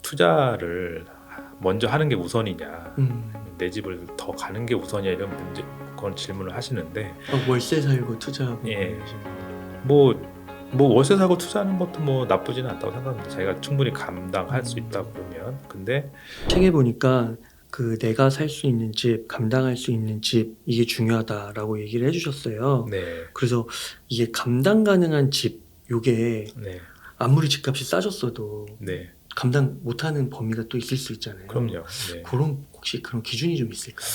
투자를 먼저 하는 게 우선이냐, 음. 내 집을 더 가는 게 우선이냐 이런 문제 그런 질문을 하시는데 월세 살고 투자하고 예. 그러시면. 뭐 월세 사고 투자하는 것도 뭐 나쁘지는 않다고 생각합니다. 자기가 충분히 감당할 수 있다 그러면. 근데 책에 보니까 그 내가 살 수 있는 집, 감당할 수 있는 집 이게 중요하다라고 얘기를 해주셨어요. 네, 그래서 이게 감당 가능한 집 요게 네, 아무리 집값이 싸졌어도 네, 감당 못하는 범위가 또 있을 수 있잖아요. 그럼요. 네. 그런 혹시 그런 기준이 좀 있을까요?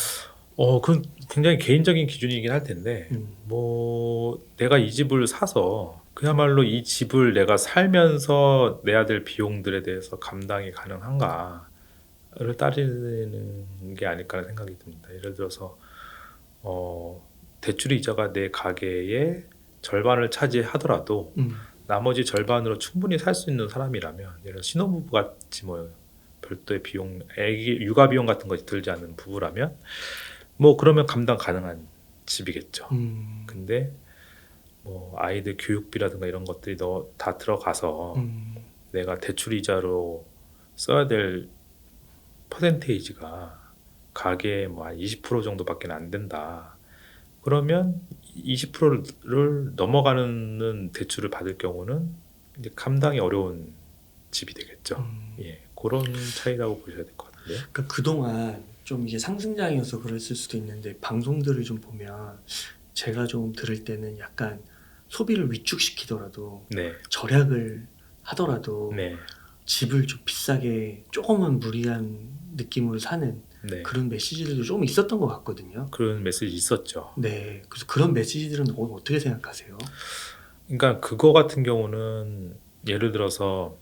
그건 굉장히 개인적인 기준이긴 할 텐데, 음. 뭐 내가 이 집을 사서 그야말로 이 집을 내가 살면서 내야 될 비용들에 대해서 감당이 가능한가를 따지는 게 아닐까라는 생각이 듭니다. 예를 들어서 대출 이자가 내 가계의 절반을 차지하더라도 나머지 절반으로 충분히 살 수 있는 사람이라면, 예를 들어 신혼부부 같이 뭐 별도의 비용, 애기 육아 비용 같은 것이 들지 않는 부부라면 뭐 그러면 감당 가능한 집이겠죠. 근데 뭐 아이들 교육비라든가 이런 것들이 다 들어가서 내가 대출 이자로 써야 될 퍼센테이지가 가계의 뭐 한 20% 정도밖에 안 된다. 그러면 20%를 넘어가는 대출을 받을 경우는 이제 감당이 어려운 집이 되겠죠. 예, 그런 차이라고 보셔야 될 것 같은데요. 그러니까 그동안 좀 이게 상승장이어서 그랬을 수도 있는데 방송들을 좀 보면 제가 좀 들을 때는 약간 소비를 위축시키더라도 네, 절약을 하더라도 네, 집을 좀 비싸게 조금은 무리한 느낌으로 사는 네. 그런 메시지들도 좀 있었던 것 같거든요. 그런 메시지 있었죠. 네, 그래서 그런 메시지들은 어떻게 생각하세요? 그러니까 그거 같은 경우는 예를 들어서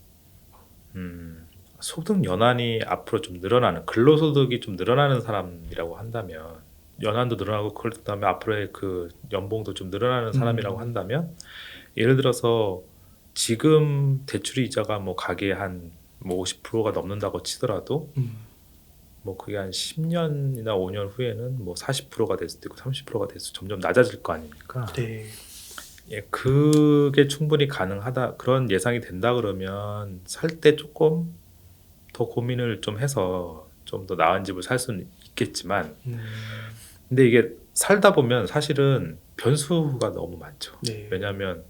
소득 연한이 앞으로 좀 늘어나는, 근로소득이 좀 늘어나는 사람이라고 한다면, 연한도 늘어나고 그렇다면 앞으로의 그 연봉도 좀 늘어나는 사람이라고 한다면, 예를 들어서 지금 대출 이자가 뭐 가계의 한 뭐 50%가 넘는다고 치더라도 뭐 그게 한 10년이나 5년 후에는 뭐 40%가 될 수도 있고 30%가 될 수 점점 낮아질 거 아닙니까? 네, 예, 그게 충분히 가능하다, 그런 예상이 된다 그러면 살 때 조금 더 고민을 좀 해서 좀 더 나은 집을 살 수는 있겠지만, 근데 이게 살다 보면 사실은 변수가 너무 많죠. 네, 왜냐하면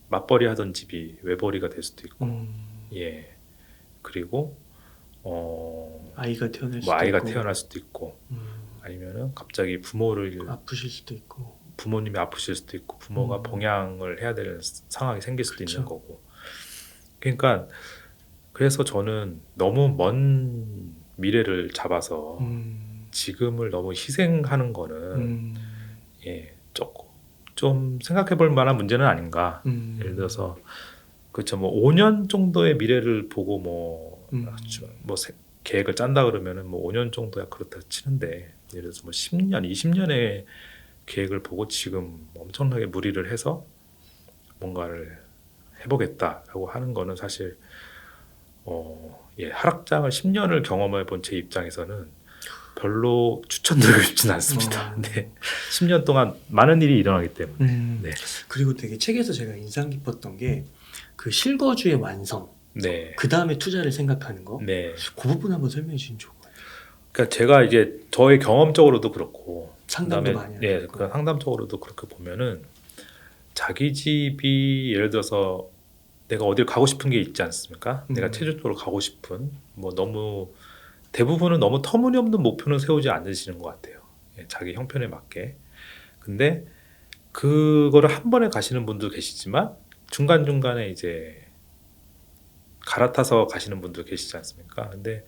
맞벌이 하던 집이 외벌이가 될 수도 있고, 예, 그리고 아이가 태어날 뭐 수도 아이가 있고, 태어날 수도 있고, 아니면은 갑자기 부모를 아프실 수도 있고, 부모님이 아프실 수도 있고, 부모가 봉양을 해야 되는 상황이 생길 수도 그쵸. 있는 거고. 그러니까 그래서 저는 너무 먼 미래를 잡아서 지금을 너무 희생하는 거는 예, 조금 좀 생각해 볼 만한 문제는 아닌가. 예를 들어서 그렇죠. 뭐 5년 정도의 미래를 보고 뭐 계획을 짠다 그러면은 뭐 5년 정도야 그렇다 치는데, 예를 들어서 뭐 10년, 20년의 계획을 보고 지금 엄청나게 무리를 해서 뭔가를 해보겠다라고 하는 거는 사실 예, 하락장을 10년을 경험해 본 제 입장에서는 별로 추천드리고 싶진 않습니다. 네, 10년 동안 많은 일이 일어나기 때문에. 네, 그리고 되게 책에서 제가 인상 깊었던 게 그 실거주의 완성, 네, 그 다음에 투자를 생각하는 거, 네. 그 부분 한번 설명해 주시면 좋을 것 같아요. 그러니까 제가 이제 저의 경험적으로도 그렇고, 상담도 그다음에 많이 예, 하셨고. 그 상담적으로도 그렇게 보면은 자기 집이 예를 들어서 내가 어딜 가고 싶은 게 있지 않습니까? 내가 체질적으로 가고 싶은, 뭐 너무 대부분은 너무 터무니없는 목표는 세우지 않으시는 것 같아요. 예, 자기 형편에 맞게. 근데 그거를 한 번에 가시는 분도 계시지만 중간중간에 이제 갈아타서 가시는 분도 계시지 않습니까? 근데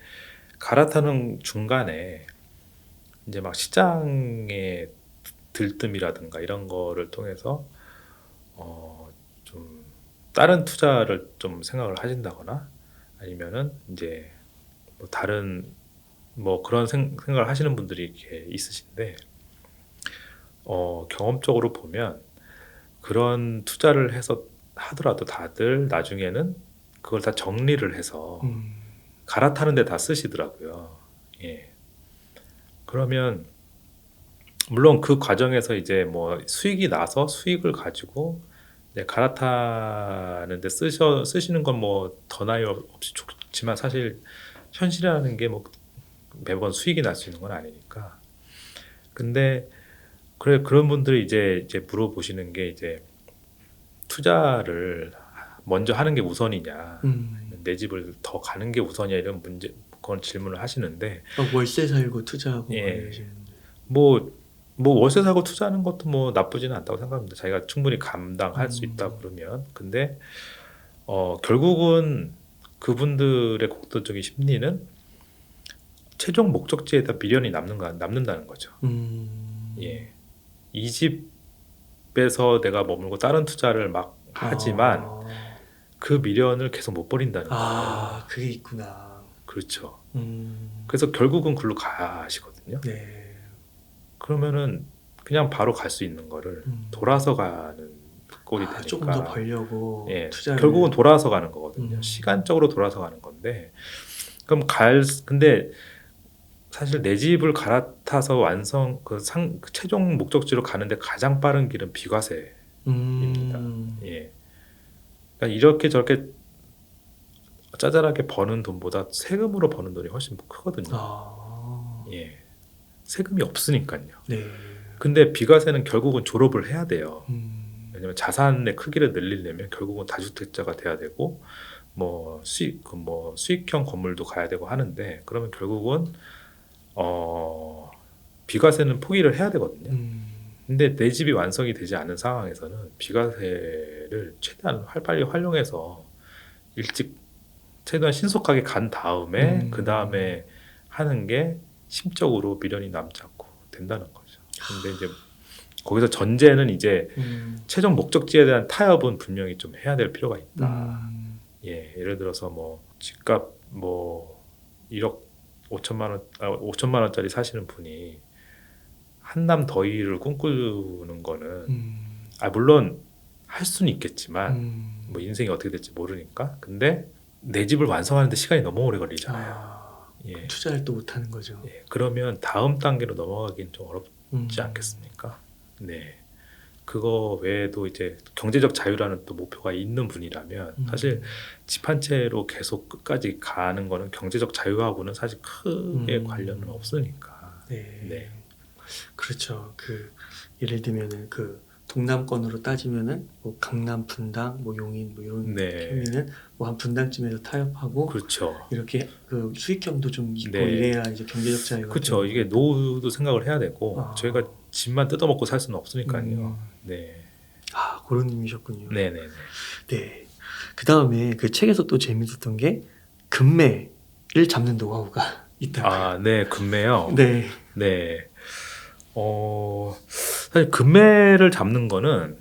갈아타는 중간에 이제 막 시장의 들뜸이라든가 이런 거를 통해서 좀 다른 투자를 좀 생각을 하신다거나, 아니면은 이제 뭐 다른 뭐 그런 생각을 하시는 분들이 이렇게 있으신데, 경험적으로 보면 그런 투자를 해서 하더라도 다들 나중에는 그걸 다 정리를 해서 갈아타는 데 다 쓰시더라고요. 예. 그러면 물론 그 과정에서 이제 뭐 수익이 나서 수익을 가지고 이제 갈아타는 데 쓰시는 건 뭐 더 나위 없이 좋지만 사실 현실이라는 게 뭐 매번 수익이 날 수 있는 건 아니니까. 근데 그래 그런 분들이 이제 물어보시는 게 이제 투자를 먼저 하는 게 우선이냐, 내 집을 더 가는 게 우선이냐 이런 문제 그런 질문을 하시는데 월세 살고 투자하고 예. 이러시는 분들. 뭐 월세 사고 투자하는 것도 뭐 나쁘지는 않다고 생각합니다. 자기가 충분히 감당할 수 있다 그러면. 근데 결국은 그분들의 공통적인 심리는 최종 목적지에다 미련이 남는다는 거죠. 예. 이 집에서 내가 머물고 다른 투자를 막 하지만 그 미련을 계속 못 버린다는 거예요. 그게 있구나. 그렇죠. 그래서 결국은 글로 가시거든요. 네. 그러면은 그냥 바로 갈 수 있는 거를 돌아서 가는 꼴이 되니까 조금 더 벌려고 예, 투자를 결국은 돌아서 가는 거거든요. 음. 시간적으로 돌아서 가는 건데 그럼 근데 사실 내 집을 갈아타서 그 최종 목적지로 가는데 가장 빠른 길은 비과세입니다. 예. 그러니까 이렇게 저렇게 짜잘하게 버는 돈보다 세금으로 버는 돈이 훨씬 크거든요. 예. 세금이 없으니까요. 네. 근데 비과세는 결국은 졸업을 해야 돼요. 왜냐면 자산의 크기를 늘리려면 결국은 다주택자가 돼야 되고 뭐 수익형 건물도 가야 되고 하는데 그러면 결국은 비과세는 포기를 해야 되거든요. 근데 내 집이 완성이 되지 않은 상황에서는 비과세를 최대한 빨리 활용해서 일찍 최대한 신속하게 간 다음에 그 다음에 하는 게 심적으로 미련이 남지 않고 된다는 거죠. 근데 이제 거기서 전제는 이제 최종 목적지에 대한 타협은 분명히 좀 해야 될 필요가 있다. 예, 예를 들어서 뭐 집값 뭐 1억 5천만 원짜리 사시는 분이 한남 더위를 꿈꾸는 거는 물론 할 수는 있겠지만 뭐 인생이 어떻게 될지 모르니까. 근데 내 집을 완성하는데 시간이 너무 오래 걸리잖아요. 예. 투자를 또 못하는 거죠. 예, 그러면 다음 단계로 넘어가기는 좀 어렵지 않겠습니까? 네. 그거 외에도 이제 경제적 자유라는 또 목표가 있는 분이라면 사실 집 한 채로 계속 끝까지 가는 거는 경제적 자유하고는 사실 크게 관련은 없으니까. 네. 그렇죠. 예를 들면은 동남권으로 따지면은 뭐 강남 분당, 뭐 용인 뭐 이런 편이는 뭐 한 분당쯤에서 타협하고 그렇죠. 이렇게 수익형도 좀 있고 네. 이래야 이제 경제적 자유가 그렇죠. 이게 노후도 생각을 해야 되고 저희가 집만 뜯어먹고 살 수는 없으니까요. 네. 그런 의미셨군요. 네네네. 네. 그 다음에 그 책에서 또 재밌었던 게 금매를 잡는 노하우가 있다고요. 네, 금매요. 네. 네. 사실 금매를 잡는 거는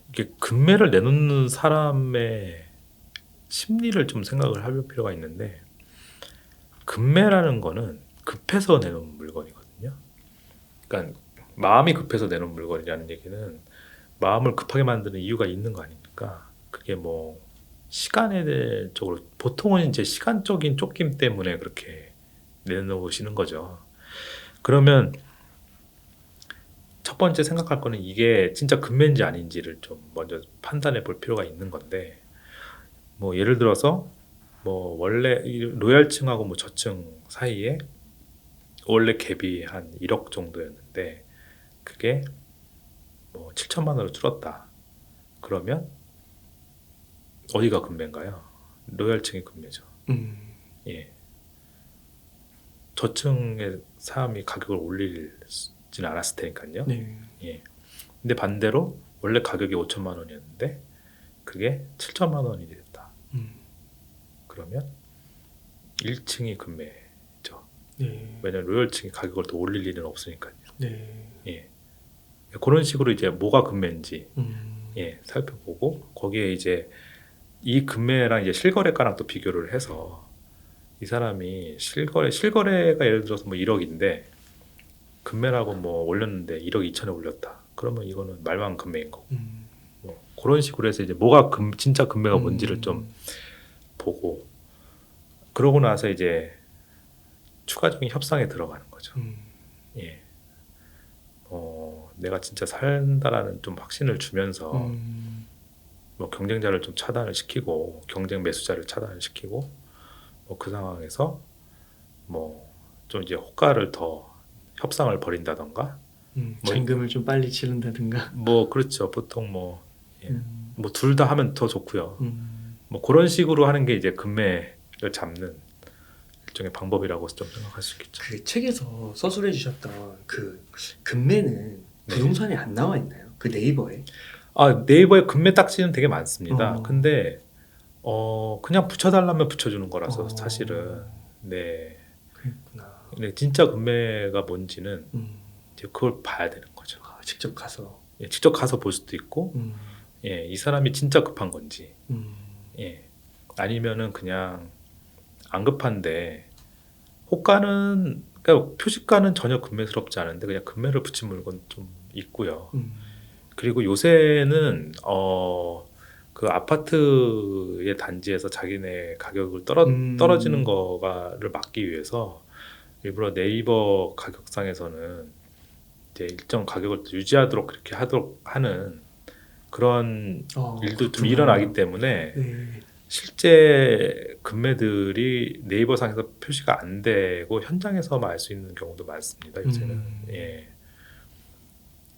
이게 금매를 내놓는 사람의 심리를 좀 생각을 할 필요가 있는데 금매라는 거는 급해서 내놓은 물건이거든요. 그러니까 마음이 급해서 내놓은 물건이라는 얘기는 마음을 급하게 만드는 이유가 있는 거 아닙니까? 그게 뭐 시간에 쪽으로 보통은 이제 시간적인 쫓김 때문에 그렇게 내놓으시는 거죠. 그러면 첫 번째 생각할 거는 이게 진짜 금매인지 아닌지를 좀 먼저 판단해 볼 필요가 있는 건데 뭐 예를 들어서 뭐 원래 로얄층하고 뭐 저층 사이에 원래 갭이 한 1억 정도였는데 그게 뭐 7천만 원으로 줄었다. 그러면 어디가 금매인가요? 로얄층이 금매죠. 예. 저층의 사람이 가격을 올리지는 않았을 테니까요. 네. 예. 근데 반대로 원래 가격이 5천만 원이었는데 그게 7천만 원이 됐다. 그러면 1층이 금매죠. 네. 왜냐면 로열층이 가격을 더 올릴 일은 없으니까요. 네. 예. 그런 식으로 이제 뭐가 금매인지 살펴보고 거기에 이제 이 금매랑 이제 실거래가랑 또 비교를 해서 이 사람이 실거래가 예를 들어서 뭐 1억인데 금매라고 뭐 올렸는데 1억 2천에 올렸다. 그러면 이거는 말만 금매인 거고. 뭐 그런 식으로 해서 이제 뭐가 진짜 금매가 뭔지를 좀 보고 그러고 나서 이제 추가적인 협상에 들어가는 거죠. 예. 내가 진짜 산다라는 좀 확신을 주면서 뭐 경쟁자를 좀 차단을 시키고 경쟁 매수자를 차단을 시키고 뭐 그 상황에서 뭐 좀 이제 호가를 더 협상을 벌인다던가 뭐 잔금을 좀 빨리 치른다든가. 뭐 그렇죠. 보통 뭐 예. 뭐 둘 다 하면 더 좋고요. 음, 뭐 그런 식으로 하는 게 이제 금매를 잡는 일종의 방법이라고 좀 생각할 수 있겠죠. 그 책에서 서술해 주셨던 그 금매는 네. 부동산에 안 나와 있나요? 그 네이버에? 아 네이버에 금매 딱지는 되게 많습니다. 어. 근데 그냥 붙여달라면 붙여주는 거라서 어. 사실은 네. 그랬구나. 근데 진짜 금매가 뭔지는 이제 그걸 봐야 되는 거죠. 아, 직접 가서. 예, 직접 가서 볼 수도 있고, 음, 예, 이 사람이 진짜 급한 건지, 음, 예, 아니면은 그냥 안 급한데 호가는 그러니까 표시가는 전혀 금매스럽지 않은데 그냥 금매를 붙인 물건 좀 있고요. 그리고 요새는 그 아파트의 단지에서 자기네 가격을 떨어지는 거를 막기 위해서 일부러 네이버 가격상에서는 이제 일정 가격을 유지하도록 그렇게 하도록 하는 그런 일도 좀 그렇구나. 일어나기 때문에 네. 실제 금매들이 네이버 상에서 표시가 안 되고 현장에서만 알 수 있는 경우도 많습니다. 요새는 예.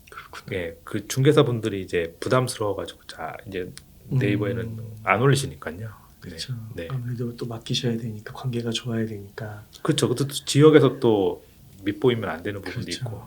그렇구나. 예, 그 중개사분들이 이제 부담스러워가지고 자 이제 네이버에는 안 올리시니까요. 그렇죠. 네. 아무래도 또 맡기셔야 되니까 관계가 좋아야 되니까. 그렇죠. 그것도 지역에서 또 밑보이면 안 되는 부분도 그렇죠. 있고.